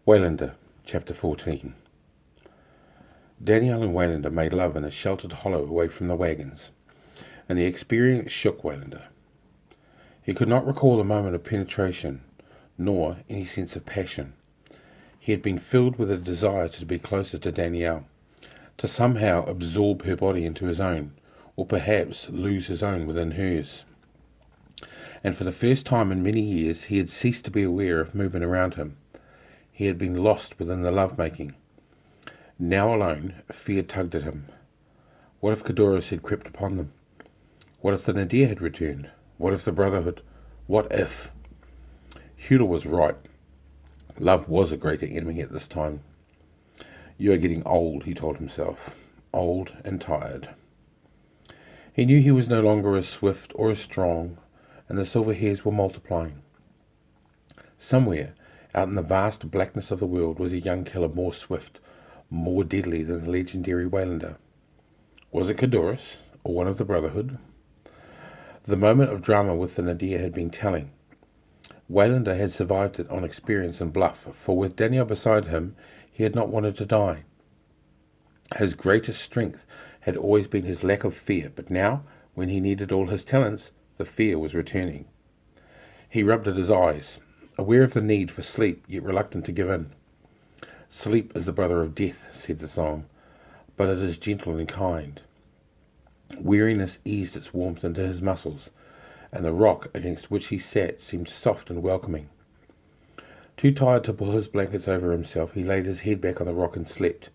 Waylander, Chapter 14. Danielle and Waylander made love in a sheltered hollow away from the wagons, and the experience shook Waylander. He could not recall a moment of penetration, nor any sense of passion. He had been filled with a desire to be closer to Danielle, to somehow absorb her body into his own, or perhaps lose his own within hers. And for the first time in many years he had ceased to be aware of movement around him. He had been lost within the love-making. Now alone, fear tugged at him. What if Gandigus had crept upon them? What if the Nadir had returned? What if the Brotherhood? What if? Pudel was right. Love was a greater enemy at this time. You are getting old, he told himself. Old and tired. He knew he was no longer as swift or as strong, and the silver hairs were multiplying. Somewhere, out in the vast blackness of the world, was a young killer more swift, more deadly than the legendary Waylander. Was it Gandigus, or one of the Brotherhood? The moment of drama with the Nadir had been telling. Waylander had survived it on experience and bluff, for with Danielle beside him, he had not wanted to die. His greatest strength had always been his lack of fear, but now, when he needed all his talents, the fear was returning. He rubbed at his eyes, aware of the need for sleep, yet reluctant to give in. Sleep is the brother of death, said the song, but it is gentle and kind. Weariness eased its warmth into his muscles, and the rock against which he sat seemed soft and welcoming. Too tired to pull his blankets over himself, he laid his head back on the rock and slept.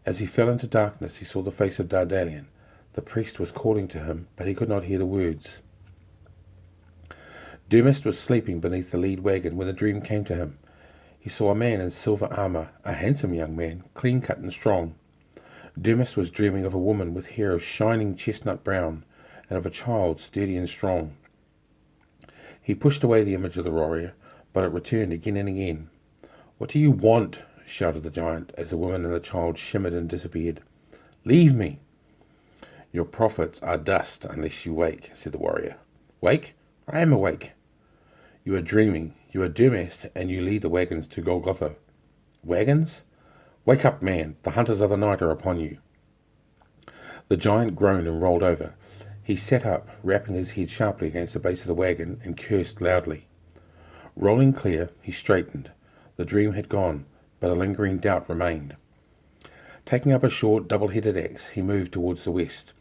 As he fell into darkness, he saw the face of Dardalian. The priest was calling to him, but he could not hear the words. Dros was sleeping beneath the lead wagon when the dream came to him. He saw a man in silver armour, a handsome young man, clean-cut and strong. Dros was dreaming of a woman with hair of shining chestnut brown, and of a child sturdy and strong. He pushed away the image of the warrior, but it returned again and again. "What do you want?" shouted the giant, as the woman and the child shimmered and disappeared. "Leave me!" "Your prophets are dust unless you wake," said the warrior. "Wake? I am awake." "You are dreaming. You are Dros, and you lead the wagons to Golgotha." "Wagons? Wake up, man. The hunters of the night are upon you." The giant groaned and rolled over. He sat up, rapping his head sharply against the base of the wagon, and cursed loudly. Rolling clear, he straightened. The dream had gone, but a lingering doubt remained. Taking up a short, double-headed axe, he moved towards the west.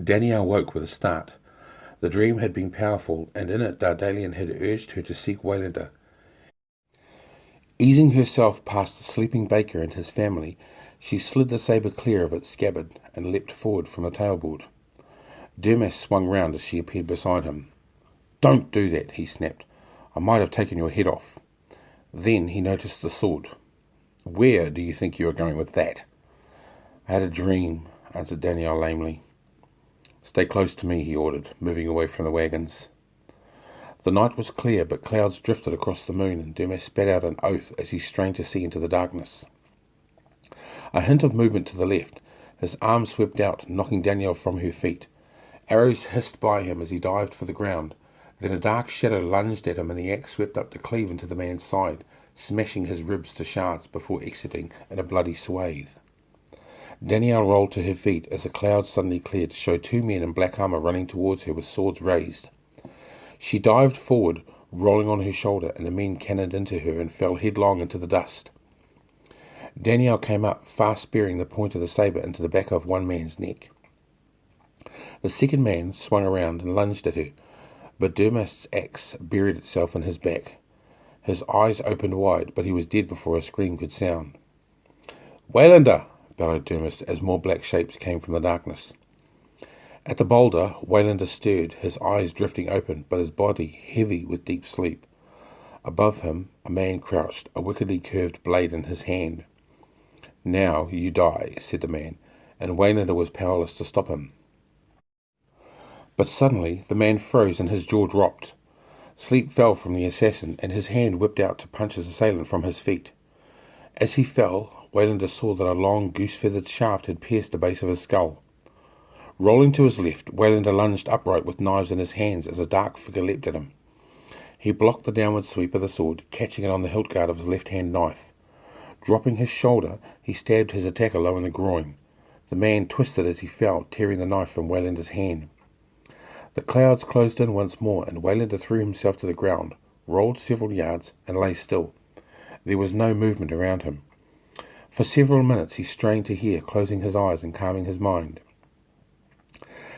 Danielle woke with a start. The dream had been powerful, and in it Dardalian had urged her to seek Waylander. Easing herself past the sleeping baker and his family, she slid the sabre clear of its scabbard and leapt forward from the tailboard. Dros swung round as she appeared beside him. "Don't do that," he snapped. "I might have taken your head off." Then he noticed the sword. "Where do you think you are going with that?" "I had a dream," answered Danielle lamely. "Stay close to me," he ordered, moving away from the wagons. The night was clear, but clouds drifted across the moon, and Dros spat out an oath as he strained to see into the darkness. A hint of movement to the left. His arm swept out, knocking Danielle from her feet. Arrows hissed by him as he dived for the ground. Then a dark shadow lunged at him, and the axe swept up to cleave into the man's side, smashing his ribs to shards before exiting in a bloody swathe. Danielle rolled to her feet as the clouds suddenly cleared to show two men in black armour running towards her with swords raised. She dived forward, rolling on her shoulder, and the men cannoned into her and fell headlong into the dust. Danielle came up, fast spearing the point of the sabre into the back of one man's neck. The second man swung around and lunged at her, but Dros' axe buried itself in his back. His eyes opened wide, but he was dead before a scream could sound. "Waylander!" bellowed Dros as more black shapes came from the darkness. At the boulder, Waylander stirred, his eyes drifting open, but his body heavy with deep sleep. Above him, a man crouched, a wickedly curved blade in his hand. "Now you die," said the man, and Waylander was powerless to stop him. But suddenly the man froze and his jaw dropped. Sleep fell from the assassin, and his hand whipped out to punch his assailant from his feet. As he fell, Waylander saw that a long goose-feathered shaft had pierced the base of his skull. Rolling to his left, Waylander lunged upright with knives in his hands as a dark figure leapt at him. He blocked the downward sweep of the sword, catching it on the hilt guard of his left-hand knife. Dropping his shoulder, he stabbed his attacker low in the groin. The man twisted as he fell, tearing the knife from Waylander's hand. The clouds closed in once more, and Waylander threw himself to the ground, rolled several yards, and lay still. There was no movement around him. For several minutes he strained to hear, closing his eyes and calming his mind.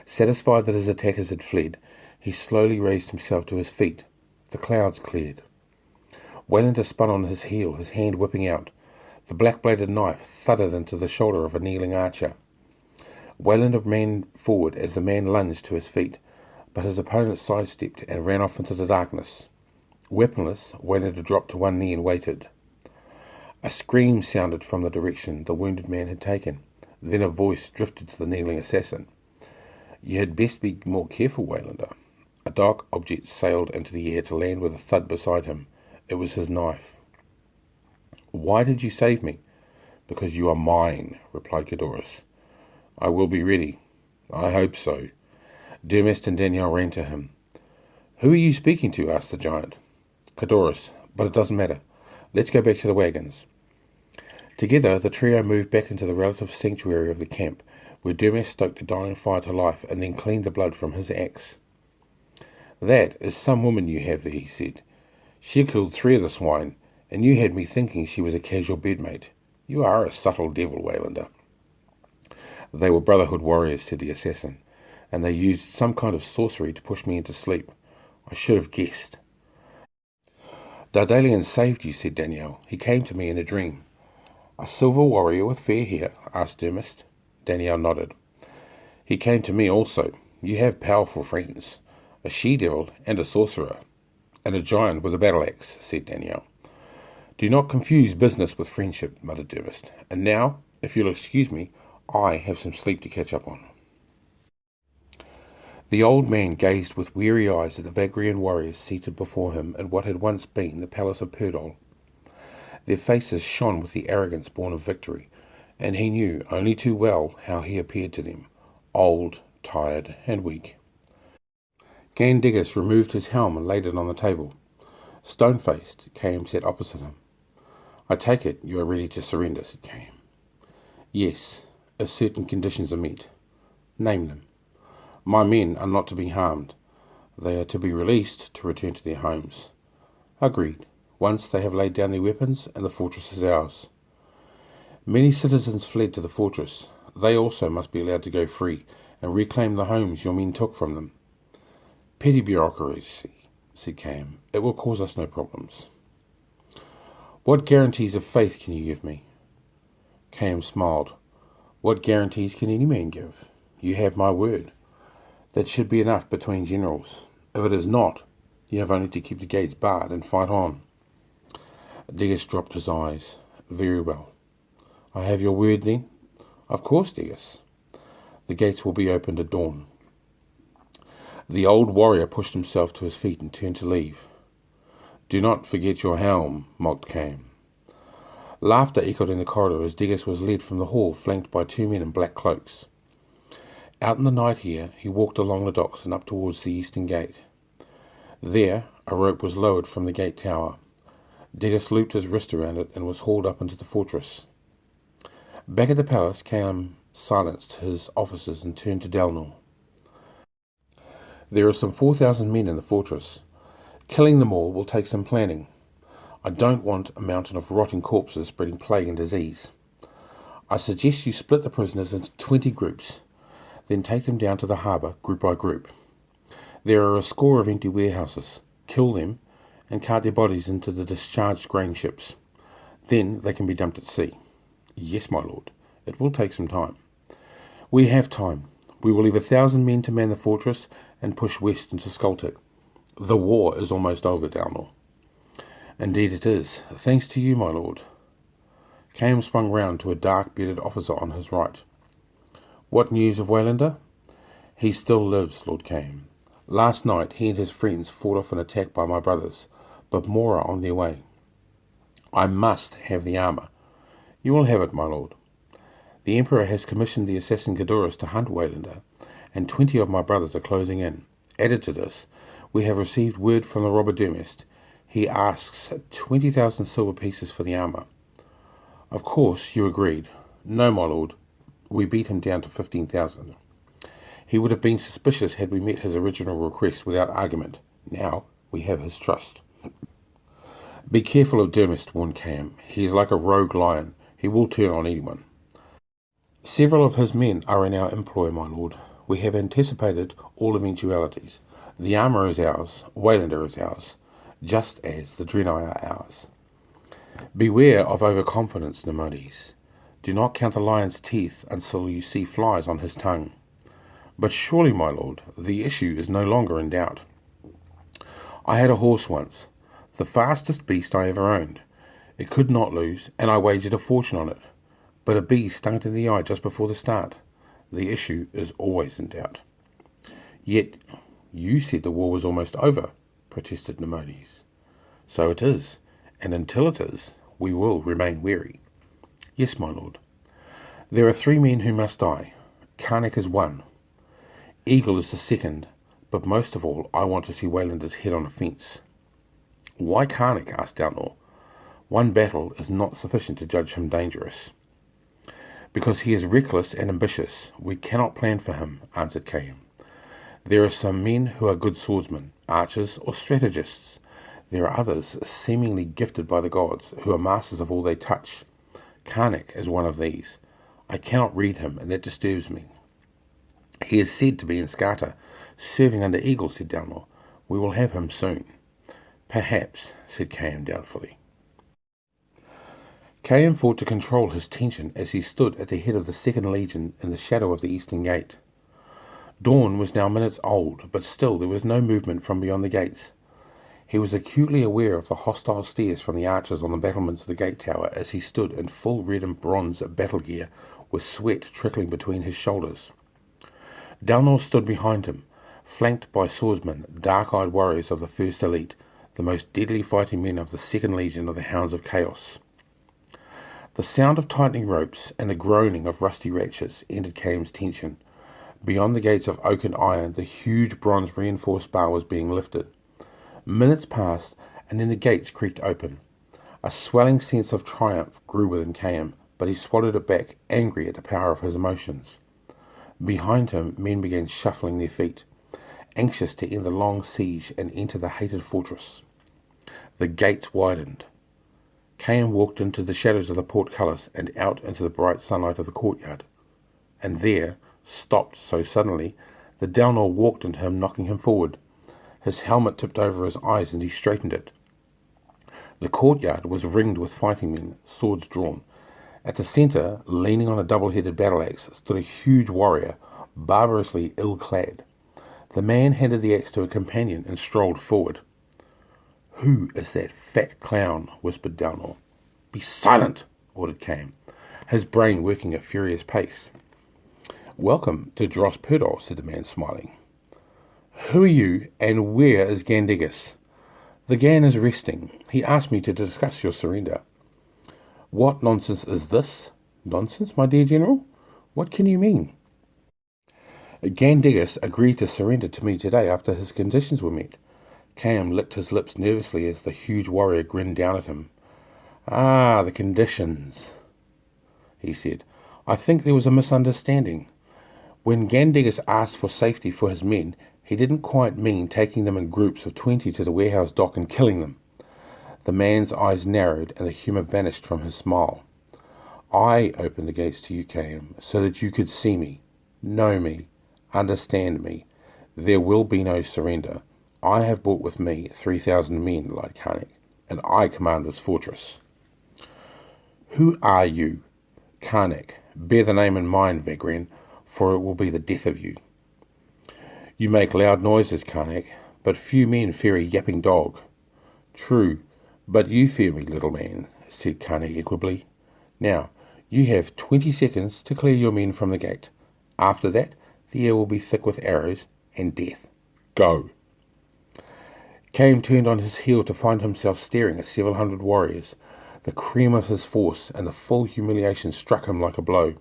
Satisfied that his attackers had fled, he slowly raised himself to his feet. The clouds cleared. Waylander spun on his heel, his hand whipping out. The black-bladed knife thudded into the shoulder of a kneeling archer. Waylander ran forward as the man lunged to his feet, but his opponent sidestepped and ran off into the darkness. Weaponless, Waylander dropped to one knee and waited. A scream sounded from the direction the wounded man had taken. Then a voice drifted to the kneeling assassin. "You had best be more careful, Waylander." A dark object sailed into the air to land with a thud beside him. It was his knife. "Why did you save me?" "Because you are mine," replied Gandigus. "I will be ready." "I hope so." Dermest and Daniel ran to him. "Who are you speaking to?" asked the giant. "Gandigus, but it doesn't matter. Let's go back to the wagons." Together, the trio moved back into the relative sanctuary of the camp, where Dermest stoked the dying fire to life and then cleaned the blood from his axe. "That is some woman you have there," he said. "She killed 3 of the swine, and you had me thinking she was a casual bedmate. You are a subtle devil, Waylander." "They were Brotherhood warriors," said the assassin, "and they used some kind of sorcery to push me into sleep. I should have guessed." "Dardalian saved you," said Daniel. "He came to me in a dream." "A silver warrior with fair hair?" asked Dermest. Daniel nodded. "He came to me also. You have powerful friends. A she-devil and a sorcerer. And a giant with a battle-axe," said Daniel. "Do not confuse business with friendship," muttered Dermest. "And now, if you'll excuse me, I have some sleep to catch up on." The old man gazed with weary eyes at the Vagrian warriors seated before him in what had once been the palace of Pudel. Their faces shone with the arrogance born of victory, and he knew only too well how he appeared to them, old, tired, and weak. Gandigus removed his helm and laid it on the table. Stone-faced, Caim sat opposite him. "I take it you are ready to surrender," said Caim. "Yes, if certain conditions are met." "Name them." "My men are not to be harmed. They are to be released to return to their homes." "Agreed, once they have laid down their weapons and the fortress is ours." "Many citizens fled to the fortress. They also must be allowed to go free and reclaim the homes your men took from them." "Petty bureaucracy," said Caim. "It will cause us no problems." "What guarantees of faith can you give me?" Caim smiled. "What guarantees can any man give? You have my word. That should be enough between generals. If it is not, you have only to keep the gates barred and fight on." Digus dropped his eyes. "Very well. I have your word then?" "Of course, Digus. The gates will be opened at dawn." The old warrior pushed himself to his feet and turned to leave. "Do not forget your helm," mocked Caim. Laughter echoed in the corridor as Digus was led from the hall, flanked by 2 men in black cloaks. Out in the night here, he walked along the docks and up towards the eastern gate. There, a rope was lowered from the gate tower. Digus looped his wrist around it and was hauled up into the fortress. Back at the palace, Caim silenced his officers and turned to Delnor. "There are some 4,000 men in the fortress. Killing them all will take some planning. I don't want a mountain of rotting corpses spreading plague and disease. I suggest you split the prisoners into 20 groups, then take them down to the harbour group by group. There are a score of empty warehouses. Kill them and cart their bodies into the discharged grain ships. Then they can be dumped at sea." "Yes, my lord. It will take some time." "We have time. We will leave 1,000 men to man the fortress and push west into Skultik. The war is almost over, Delnor." "Indeed it is. Thanks to you, my lord." Caim swung round to a dark-bearded officer on his right. "What news of Waylander?" "He still lives, Lord Caim. Last night he and his friends fought off an attack by my brothers, but more are on their way." "I must have the armour." "You will have it, my lord. The Emperor has commissioned the assassin Gandigus to hunt Waylander, and 20 of my brothers are closing in. Added to this, We have received word from the robber Dermist. He asks 20,000 silver pieces for the armour. Of course, you agreed. No, my lord. We beat him down to 15,000. He would have been suspicious had we met his original request without argument. Now we have his trust. Be careful of Dermist, warned Cam. He is like a rogue lion. He will turn on anyone. Several of his men are in our employ, my lord. We have anticipated all eventualities. The armour is ours, Waylander is ours, just as the Draenei are ours. Beware of overconfidence, Nemodes. Do not count a lion's teeth until you see flies on his tongue. But surely, my lord, the issue is no longer in doubt. I had a horse once, the fastest beast I ever owned. It could not lose, and I wagered a fortune on it. But a bee stung it in the eye just before the start. The issue is always in doubt. Yet, you said the war was almost over, protested Nemodes. So it is, and until it is, we will remain wary. Yes, my lord. There are 3 men who must die. Karnak is one. Eagle is the second, but most of all, I want to see Waylander's head on a fence. Why Karnak? Asked Downor. One battle is not sufficient to judge him dangerous. Because he is reckless and ambitious. We cannot plan for him, answered Caim. There are some men who are good swordsmen, archers, or strategists. There are others, seemingly gifted by the gods, who are masters of all they touch. Karnak is one of these. I cannot read him, and that disturbs me. He is said to be in Skirmish, serving under Eagle, said Downor. We will have him soon. Perhaps, said Caim doubtfully. Caim fought to control his tension as he stood at the head of the 2nd Legion in the shadow of the eastern gate. Dawn was now minutes old, but still there was no movement from beyond the gates. He was acutely aware of the hostile stares from the archers on the battlements of the gate tower as he stood in full red and bronze battle gear, with sweat trickling between his shoulders. Dalnor stood behind him, flanked by swordsmen, dark-eyed warriors of the First Elite, the most deadly fighting men of the 2nd Legion of the Hounds of Chaos. The sound of tightening ropes and the groaning of rusty ratchets ended Caim's tension. Beyond the gates of oak and iron, the huge bronze-reinforced bar was being lifted. Minutes passed, and then the gates creaked open. A swelling sense of triumph grew within Caim, but he swallowed it back, angry at the power of his emotions. Behind him, men began shuffling their feet, anxious to end the long siege and enter the hated fortress. The gates widened. Caim walked into the shadows of the portcullis and out into the bright sunlight of the courtyard. And there, stopped so suddenly, that Dalnor walked into him, knocking him forward. His helmet tipped over his eyes and he straightened it. The courtyard was ringed with fighting men, swords drawn. At the centre, leaning on a double-headed battle-axe, stood a huge warrior, barbarously ill-clad. The man handed the axe to a companion and strolled forward. "Who is that fat clown?" whispered Dalnor. "Be silent," ordered Caim, his brain working at furious pace. "Welcome to Dros Pudel," said the man, smiling. "Who are you, and where is Gandigus?" "The Gan is resting. He asked me to discuss your surrender." "What nonsense is this?" "Nonsense, my dear General? What can you mean?" "Gandigus agreed to surrender to me today after his conditions were met." Caim licked his lips nervously as the huge warrior grinned down at him. "Ah, the conditions," he said. "I think there was a misunderstanding. When Gandigus asked for safety for his men, he didn't quite mean taking them in groups of 20 to the warehouse dock and killing them." The man's eyes narrowed and the humour vanished from his smile. "I opened the gates to you, Caim, so that you could see me, know me, understand me. There will be no surrender. I have brought with me 3,000 men, lied Karnak, and I command this fortress." "Who are you?" "Karnak. Bear the name in mind, Vagrian, for it will be the death of you." "You make loud noises, Karnak, but few men fear a yapping dog." "True, but you fear me, little man," said Karnak equably. "Now, you have 20 seconds to clear your men from the gate. After that, the air will be thick with arrows and death. Go." Caim turned on his heel to find himself staring at several hundred warriors. The cream of his force and the full humiliation struck him like a blow.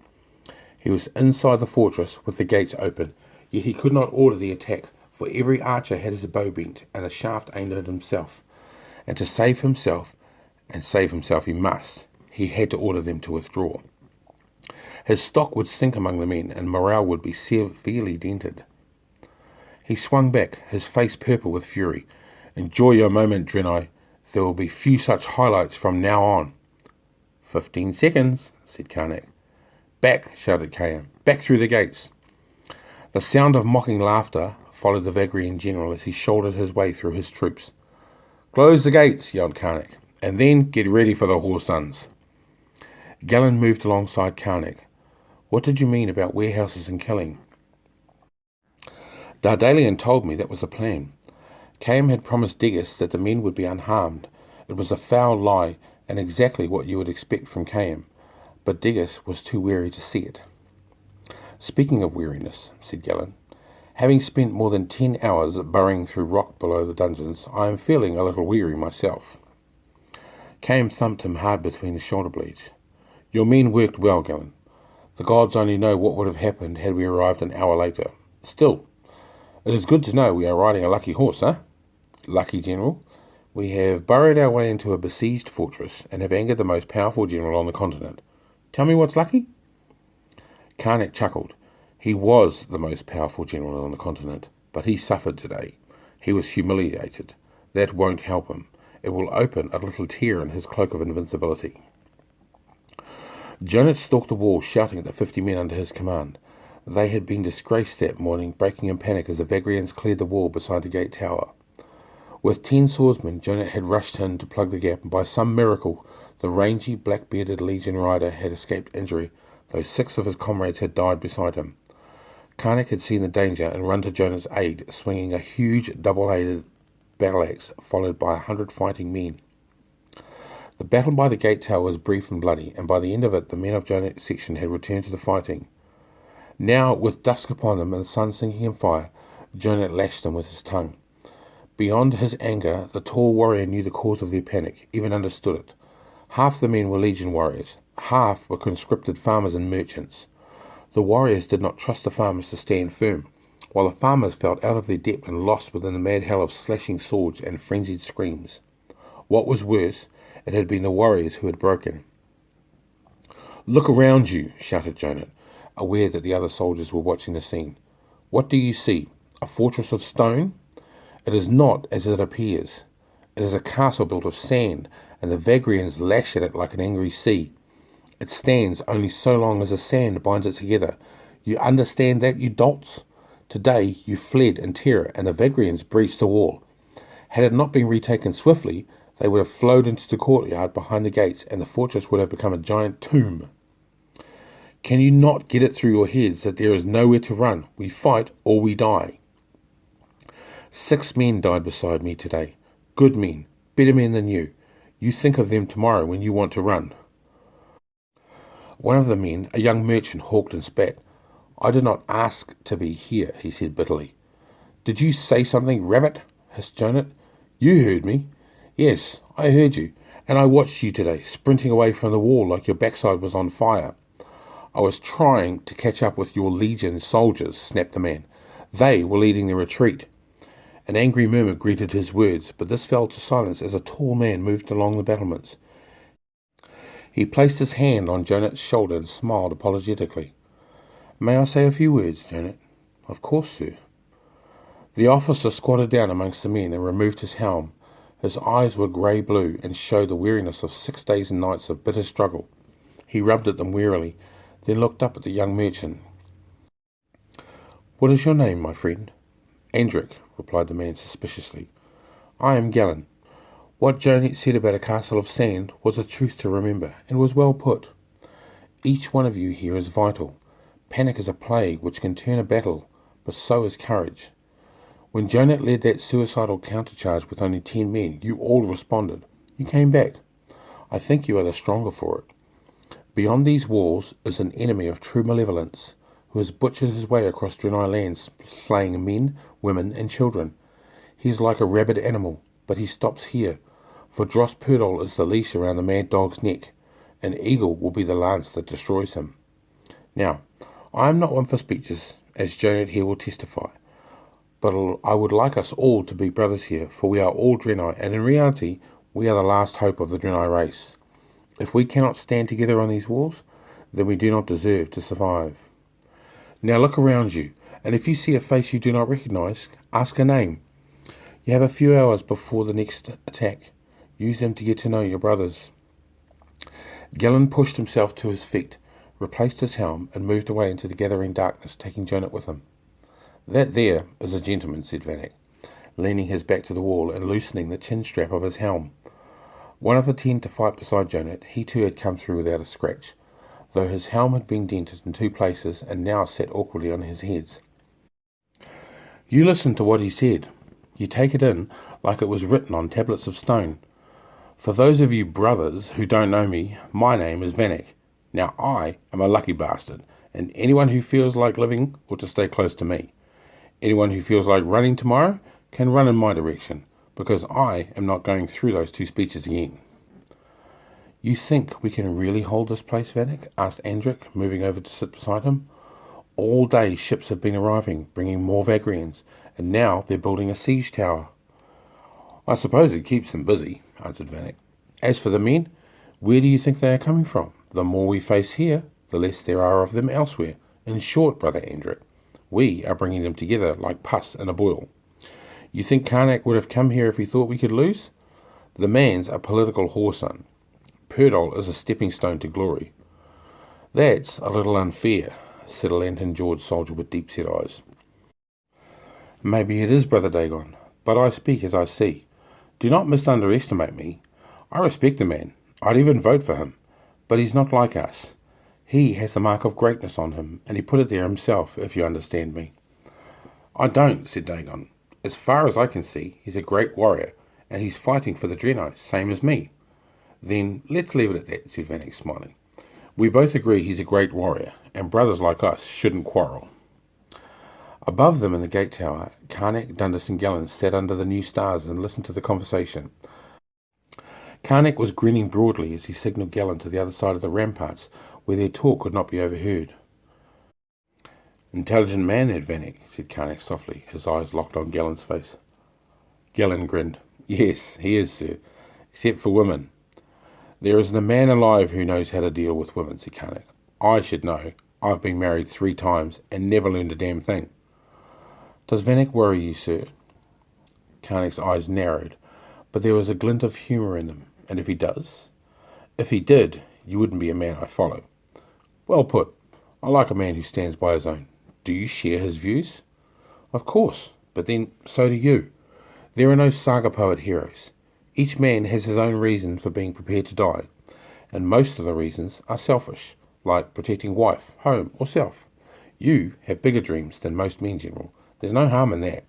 He was inside the fortress with the gates open, yet he could not order the attack for every archer had his bow bent and the shaft aimed at himself, and to save himself, and save himself he must, he had to order them to withdraw. His stock would sink among the men, and morale would be severely dented. He swung back, his face purple with fury. "Enjoy your moment, Drenai. There will be few such highlights from now on." 15 seconds, said Karnak. "Back," shouted Kayam. "Back through the gates." The sound of mocking laughter followed the Vagrian general as he shouldered his way through his troops. "Close the gates," yelled Karnak, "and then get ready for the Horse Sons." Galen moved alongside Karnak. "What did you mean about warehouses and killing?" "Dardalian told me that was the plan. Kayam had promised Degas that the men would be unharmed. It was a foul lie, and exactly what you would expect from Kayam, but Degas was too wary to see it." "Speaking of weariness," said Galen, "having spent more than 10 hours burrowing through rock below the dungeons, I am feeling a little weary myself." Kayam thumped him hard between the shoulder blades. "Your men worked well, Galen. The gods only know what would have happened had we arrived an hour later. Still, it is good to know we are riding a lucky horse, huh?" "Lucky, General? We have burrowed our way into a besieged fortress and have angered the most powerful general on the continent. Tell me what's lucky?" Karnak chuckled. "He was the most powerful general on the continent, but he suffered today. He was humiliated. That won't help him. It will open a little tear in his cloak of invincibility." Jonat stalked the wall, shouting at the 50 men under his command. They had been disgraced that morning, breaking in panic as the Vagrians cleared the wall beside the gate tower. With 10 swordsmen, Jonat had rushed in to plug the gap, and by some miracle, the rangy, black-bearded Legion rider had escaped injury, though 6 of his comrades had died beside him. Karnak had seen the danger and run to Jonat's aid, swinging a huge, double-headed battle-axe, followed by 100 fighting men. The battle by the gate tower was brief and bloody, and by the end of it, the men of Jonat's section had returned to the fighting. Now, with dusk upon them and the sun sinking in fire, Jonat lashed them with his tongue. Beyond his anger, the tall warrior knew the cause of their panic, even understood it. Half the men were Legion warriors, half were conscripted farmers and merchants. The warriors did not trust the farmers to stand firm, while the farmers felt out of their depth and lost within the mad hell of slashing swords and frenzied screams. What was worse, it had been the warriors who had broken. "Look around you," shouted Jonat, aware that the other soldiers were watching the scene. "What do you see? A fortress of stone? It is not as it appears. It is a castle built of sand, and the Vagrians lash at it like an angry sea. It stands only so long as the sand binds it together. You understand that, you dolts? Today you fled in terror, and the Vagrians breached the wall. Had it not been retaken swiftly, they would have flowed into the courtyard behind the gates, and the fortress would have become a giant tomb. Can you not get it through your heads that there is nowhere to run? We fight or we die. 6 men died beside me today. Good men, better men than you. You think of them tomorrow when you want to run." One of the men, a young merchant, hawked and spat. "I did not ask to be here," he said bitterly. "Did you say something, rabbit?" hissed Jonat. "You heard me." "Yes, I heard you, and I watched you today, sprinting away from the wall like your backside was on fire." "I was trying to catch up with your Legion soldiers," snapped the man. "They were leading the retreat." An angry murmur greeted his words, but this fell to silence as a tall man moved along the battlements. He placed his hand on Jonat's shoulder and smiled apologetically. "May I say a few words, Jonat?" "Of course, sir." The officer squatted down amongst the men and removed his helm. His eyes were grey-blue and showed the weariness of 6 days and nights of bitter struggle. He rubbed at them wearily, then looked up at the young merchant. "What is your name, my friend?" "Andric," replied the man suspiciously. "I am Galen. What Jonat said about a castle of sand was a truth to remember, and was well put. Each one of you here is vital. Panic is a plague which can turn a battle, but so is courage. When Jonat led that suicidal countercharge with only 10 men, you all responded. You came back. I think you are the stronger for it. Beyond these walls is an enemy of true malevolence, who has butchered his way across Drenai lands, slaying men, women, and children. He is like a rabid animal, but he stops here, for Dros Pudel is the leash around the mad dog's neck. An eagle will be the lance that destroys him. Now, I am not one for speeches, as Jonat here will testify. But I would like us all to be brothers here, for we are all Draenei, and in reality, we are the last hope of the Draenei race. If we cannot stand together on these walls, then we do not deserve to survive. Now look around you, and if you see a face you do not recognize, ask a name. You have a few hours before the next attack. Use them to get to know your brothers. Gellin pushed himself to his feet, replaced his helm, and moved away into the gathering darkness, taking Jonat with him. That there is a gentleman, said Vanek, leaning his back to the wall and loosening the chin strap of his helm. One of the 10 to fight beside Jonat, he too had come through without a scratch, though his helm had been dented in 2 places and now sat awkwardly on his heads. You listen to what he said. You take it in like it was written on tablets of stone. For those of you brothers who don't know me, my name is Vanek. Now I am a lucky bastard, and anyone who feels like living ought to stay close to me. Anyone who feels like running tomorrow can run in my direction, because I am not going through those 2 speeches again. You think we can really hold this place, Vanek? Asked Andric, moving over to sit beside him. All day ships have been arriving, bringing more Vagrians, and now they're building a siege tower. I suppose it keeps them busy, answered Vanek. As for the men, where do you think they are coming from? The more we face here, the less there are of them elsewhere. In short, brother Andric, we are bringing them together like pus in a boil. You think Karnak would have come here if he thought we could lose? The man's a political whoreson. Pudel is a stepping stone to glory. That's a little unfair, said a lantern-jawed soldier with deep-set eyes. Maybe it is, brother Dagon, but I speak as I see. Do not misunderestimate me. I respect the man. I'd even vote for him. But he's not like us. He has the mark of greatness on him, and he put it there himself, if you understand me. I don't, said Dagon. As far as I can see, he's a great warrior, and he's fighting for the Draenei, same as me. Then let's leave it at that, said Vanek, smiling. We both agree he's a great warrior, and brothers like us shouldn't quarrel. Above them in the gate tower, Karnak, Dundas and Gellin sat under the new stars and listened to the conversation. Karnak was grinning broadly as he signalled Gellin to the other side of the ramparts, where their talk could not be overheard. Intelligent man, that Vanek, said Karnak softly, his eyes locked on Gellin's face. Gellin grinned. Yes, he is, sir, except for women. There isn't a man alive who knows how to deal with women, said Karnak. I should know. I've been married 3 times and never learned a damn thing. Does Vanek worry you, sir? Karnak's eyes narrowed, but there was a glint of humour in them. And if he does? If he did, you wouldn't be a man I follow. Well put. I like a man who stands by his own. Do you share his views? Of course, but then so do you. There are no saga poet heroes. Each man has his own reason for being prepared to die, and most of the reasons are selfish, like protecting wife, home, or self. You have bigger dreams than most men, General. There's no harm in that.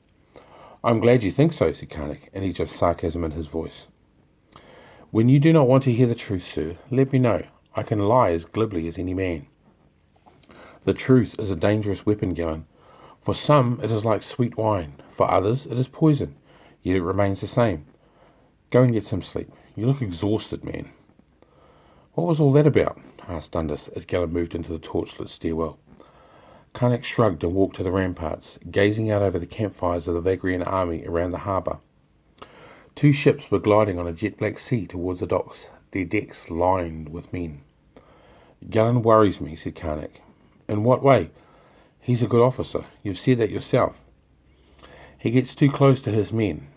I'm glad you think so, said Karnak, and he just sarcasm in his voice. When you do not want to hear the truth, sir, let me know. I can lie as glibly as any man. The truth is a dangerous weapon, Gellin. For some it is like sweet wine, for others it is poison, yet it remains the same. Go and get some sleep. You look exhausted, man. What was all that about? Asked Dundas as Gellin moved into the torchlit stairwell. Karnak shrugged and walked to the ramparts, gazing out over the campfires of the Vagrian army around the harbour. 2 ships were gliding on a jet-black sea towards the docks, their decks lined with men. Gellin worries me, said Karnak. In what way? He's a good officer. You've said that yourself. He gets too close to his men.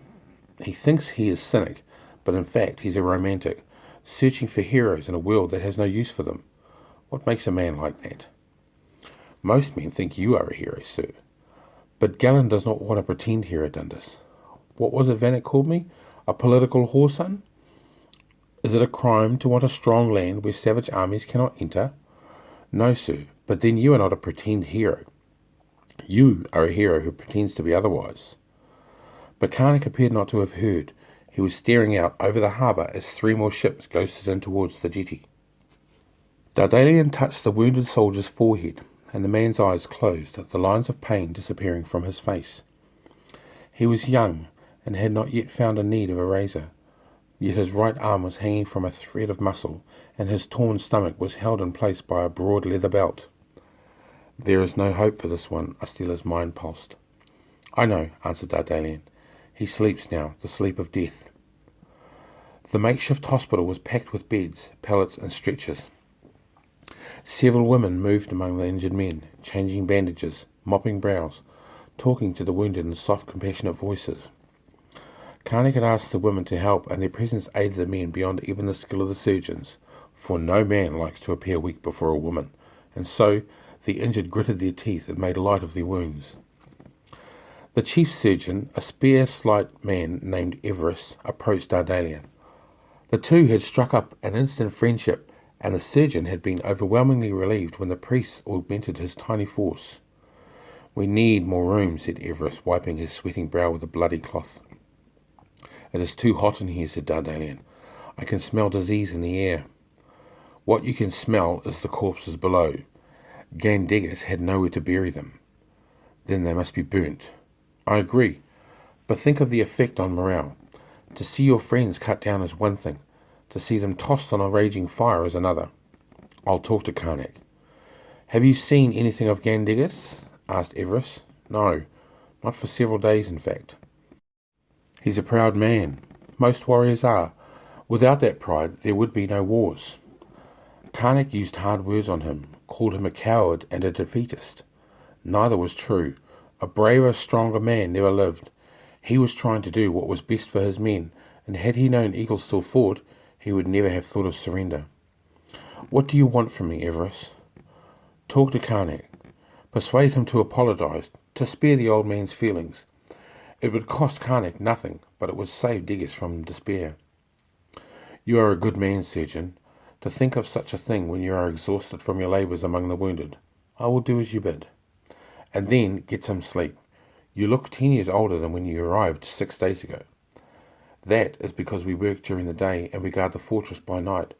He thinks he is cynic, but in fact he's a romantic, searching for heroes in a world that has no use for them. What makes a man like that? Most men think you are a hero, sir. But Gellin does not want a pretend hero, Dundas. What was it Vanek called me? A political whoreson? Is it a crime to want a strong land where savage armies cannot enter? No, sir, but then you are not a pretend hero. You are a hero who pretends to be otherwise. But Karnak appeared not to have heard. He was staring out over the harbour as 3 more ships ghosted in towards the jetty. Dardalian touched the wounded soldier's forehead, and the man's eyes closed, the lines of pain disappearing from his face. He was young, and had not yet found a need of a razor, yet his right arm was hanging from a thread of muscle, and his torn stomach was held in place by a broad leather belt. There is no hope for this one, Astila's mind pulsed. I know, answered Dardalian. He sleeps now, the sleep of death. The makeshift hospital was packed with beds, pallets and stretchers. Several women moved among the injured men, changing bandages, mopping brows, talking to the wounded in soft, compassionate voices. Karnak had asked the women to help, and their presence aided the men beyond even the skill of the surgeons, for no man likes to appear weak before a woman, and so the injured gritted their teeth and made light of their wounds. The chief surgeon, a spare, slight man named Everest, approached Dardalian. The two had struck up an instant friendship, and the surgeon had been overwhelmingly relieved when the priest augmented his tiny force. We need more room, said Everest, wiping his sweating brow with a bloody cloth. It is too hot in here, said Dardalian. I can smell disease in the air. What you can smell is the corpses below. Gandigus had nowhere to bury them. Then they must be burnt. I agree, but think of the effect on morale. To see your friends cut down is one thing. To see them tossed on a raging fire is another. I'll talk to Karnak. Have you seen anything of Gandigus? Asked Everest. No, not for several days, in fact. He's a proud man. Most warriors are. Without that pride, there would be no wars. Karnak used hard words on him, called him a coward and a defeatist. Neither was true. A braver, stronger man never lived. He was trying to do what was best for his men, and had he known Eagle still fought, he would never have thought of surrender. What do you want from me, Everest? Talk to Karnak. Persuade him to apologise, to spare the old man's feelings. It would cost Karnak nothing, but it would save Diggis from despair. You are a good man, surgeon. To think of such a thing when you are exhausted from your labours among the wounded. I will do as you bid. And then get some sleep. You look 10 years older than when you arrived 6 days ago. That is because we work during the day and we guard the fortress by night.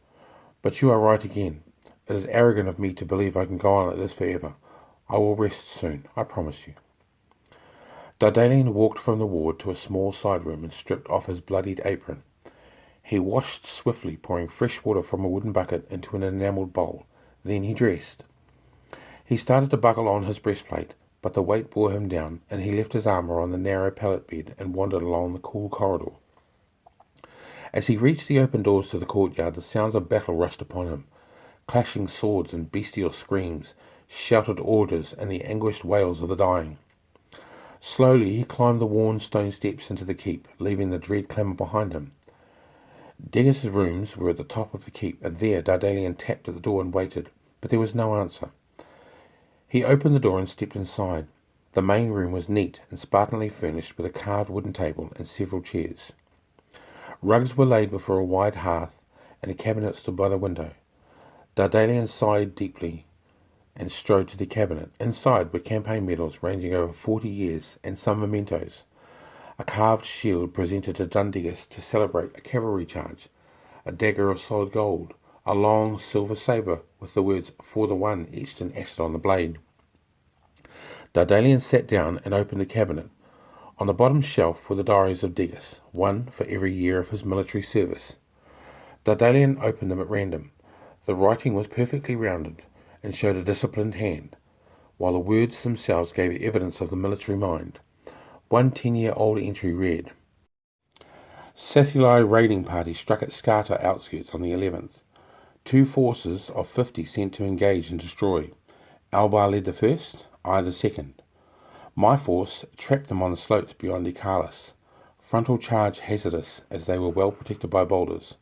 But you are right again. It is arrogant of me to believe I can go on like this forever. I will rest soon, I promise you. Dardalian walked from the ward to a small side room and stripped off his bloodied apron. He washed swiftly, pouring fresh water from a wooden bucket into an enamelled bowl. Then he dressed. He started to buckle on his breastplate, but the weight bore him down, and he left his armour on the narrow pallet bed and wandered along the cool corridor. As he reached the open doors to the courtyard, the sounds of battle rushed upon him. Clashing swords and bestial screams, shouted orders, and the anguished wails of the dying. Slowly he climbed the worn stone steps into the keep, leaving the dread clamour behind him. Diggis's rooms were at the top of the keep, and there Dardalian tapped at the door and waited, but there was no answer. He opened the door and stepped inside. The main room was neat and spartanly furnished with a carved wooden table and several chairs. Rugs were laid before a wide hearth, and a cabinet stood by the window. Dardalian sighed deeply and strode to the cabinet. Inside were campaign medals ranging over 40 years and some mementos. A carved shield presented to Gandigus to celebrate a cavalry charge, a dagger of solid gold, a long silver sabre with the words "For the One" etched in acid on the blade. Dardalian sat down and opened the cabinet. On the bottom shelf were the diaries of Diggis, one for every year of his military service. Dardalian opened them at random. The writing was perfectly rounded and showed a disciplined hand, while the words themselves gave evidence of the military mind. One 10-year-old entry read, Sathuli raiding party struck at Skirmish outskirts on the 11th. 2 forces of 50 sent to engage and destroy. Albar led the first, I the second. My force trapped them on the slopes beyond Icalis. Frontal charge hazardous, as they were well protected by boulders.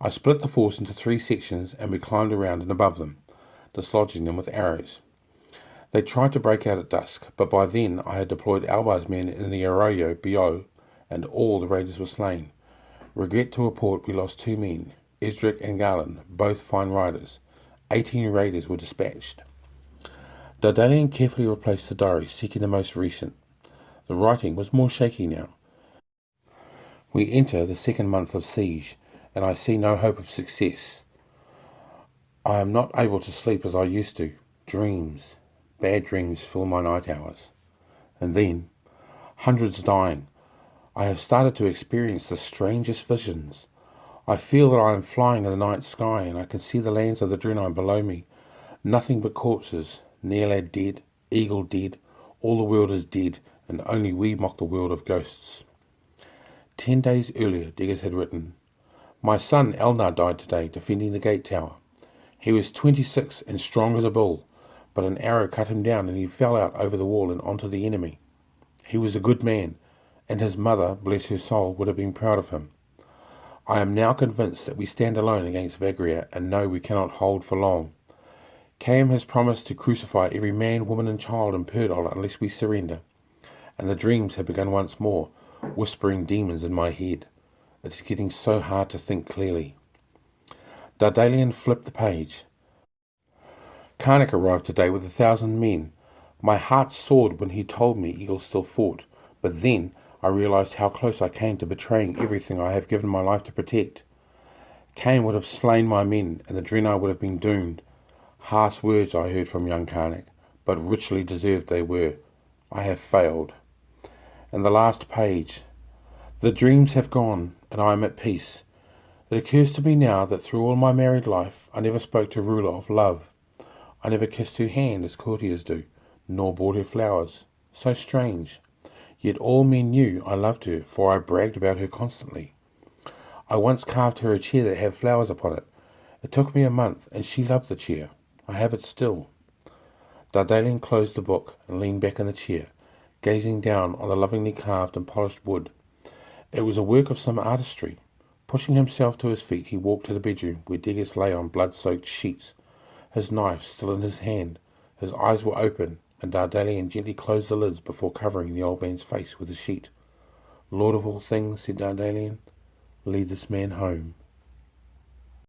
I split the force into 3 sections, and we climbed around and above them, dislodging them with arrows. They tried to break out at dusk, but by then I had deployed Albar's men in the Arroyo below, and all the raiders were slain. Regret to report we lost 2 men, Esdric and Garland, both fine riders. 18 raiders were dispatched. Dardalian carefully replaced the diary, seeking the most recent. The writing was more shaky now. We enter the 2nd month of siege, and I see no hope of success. I am not able to sleep as I used to. Dreams, bad dreams fill my night hours. And then, hundreds dying. I have started to experience the strangest visions. I feel that I am flying in the night sky, and I can see the lands of the Drenai below me. Nothing but corpses. Nearlad dead, Eagle dead, all the world is dead, and only we mock the world of ghosts. 10 days earlier, Diggers had written, "My son Elnar died today defending the gate tower. He was 26 and strong as a bull, but an arrow cut him down and he fell out over the wall and onto the enemy. He was a good man, and his mother, bless her soul, would have been proud of him. I am now convinced that we stand alone against Vagrian and know we cannot hold for long. Cam has promised to crucify every man, woman and child in Pudel unless we surrender, and the dreams have begun once more, whispering demons in my head. It is getting so hard to think clearly." Dardalian flipped the page. "Karnak arrived today with 1,000 men. My heart soared when he told me Eagle still fought, but then I realized how close I came to betraying everything I have given my life to protect. Cain would have slain my men, and the Draenei would have been doomed. Harsh words I heard from young Karnak, but richly deserved they were. I have failed." And the last page. "The dreams have gone, and I am at peace. It occurs to me now that through all my married life, I never spoke to Ruler of love. I never kissed her hand as courtiers do, nor bought her flowers. So strange. Yet all men knew I loved her, for I bragged about her constantly. I once carved her a chair that had flowers upon it. It took me a month, and she loved the chair. I have it still." Dardalian closed the book and leaned back in the chair, gazing down on the lovingly carved and polished wood. It was a work of some artistry. Pushing himself to his feet, he walked to the bedroom where Diggers lay on blood-soaked sheets, his knife still in his hand. His eyes were open, and Dardalian gently closed the lids before covering the old man's face with a sheet. "Lord of all things," said Dardalian, "lead this man home."